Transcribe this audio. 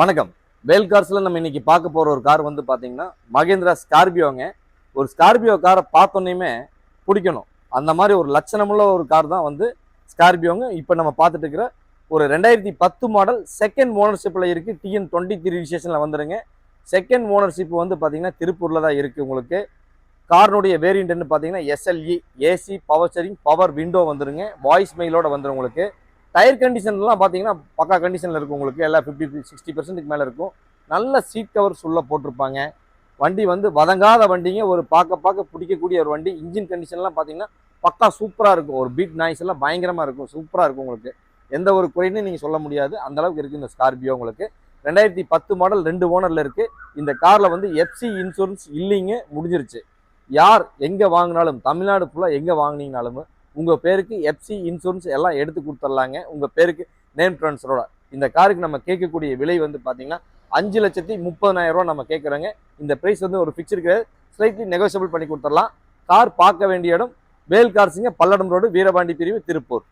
வணக்கம். வேல் கார்ஸ்ல நம்ம இன்னைக்கு பார்க்க போற ஒரு கார் வந்து பாத்தீங்கன்னா மகேந்திரா ஸ்கார்பியோங்க. ஒரு ஸ்கார்பியோ காரை பார்த்தோன்னே பிடிக்கணும், அந்த மாதிரி ஒரு லட்சணமுள்ள ஒரு கார் தான் வந்து ஸ்கார்பியோங்க. இப்போ நம்ம பார்த்துட்டு இருக்கிற ஒரு 2010 மாடல் செகண்ட் ஓனர்ஷிப்ல இருக்கு. TN23 ரிஜிஸ்ட்ரேஷன்ல வந்துருங்க. செகண்ட் ஓனர்ஷிப் வந்து பாத்தீங்கன்னா திருப்பூர்ல தான் இருக்கு. உங்களுக்கு கார்னுடைய வேரியன்ட்னு பார்த்தீங்கன்னா SLE AC power steering power window வந்துருங்க. வாய்ஸ் மெயிலோட வந்துடும். உங்களுக்கு டயர் கண்டிஷன்லாம் பார்த்தீங்கன்னா பக்கா கண்டிஷனில் இருக்கும். உங்களுக்கு எல்லாம் 50-60% மேலே இருக்கும். நல்ல சீட் கவர்ஸ் உள்ள போட்டிருப்பாங்க. வண்டி வந்து வதங்காத வண்டிங்க. ஒரு பார்க்க பிடிக்கக்கூடிய ஒரு வண்டி. இன்ஜின் கண்டிஷன்லாம் பார்த்தீங்கன்னா பக்கா சூப்பராக இருக்கும். ஒரு பீட் நாய்ஸ் எல்லாம் பயங்கரமாக இருக்கும். சூப்பராக இருக்கும். உங்களுக்கு எந்த ஒரு குறைன்னு நீங்கள் சொல்ல முடியாது, அந்த அளவுக்கு இருக்குது இந்த ஸ்கார்பியோ. உங்களுக்கு 2010 மாடல் 2 ஓனரில் இருக்குது. இந்த காரில் வந்து FC இன்சூரன்ஸ் இல்லைங்க, முடிஞ்சிருச்சு. யார் எங்கே வாங்கினாலும் தமிழ்நாடு ஃபுல்லாக எங்கே வாங்கினீங்கனாலும் உங்கள் பேருக்கு FC இன்சூரன்ஸ் எல்லாம் எடுத்து கொடுத்துர்லாங்க. உங்கள் பேருக்கு நேம் ட்ரான்ஸ்ஃபரோட. இந்த காருக்கு நம்ம கேட்கக்கூடிய விலை வந்து பார்த்தீங்கன்னா 5,30,000 நம்ம கேட்குறோங்க. இந்த ப்ரைஸ் வந்து ஒரு ஃபிக்ஸ்டு கிடையாது, ஸ்லைட்லி நெகோசியபிள் பண்ணி கொடுத்துடலாம். கார் பார்க்க வேண்டிய இடம் வேல் கார்ஸுங்க, பல்லடம் ரோடு, வீரபாண்டி பிரிவு, திருப்பூர்.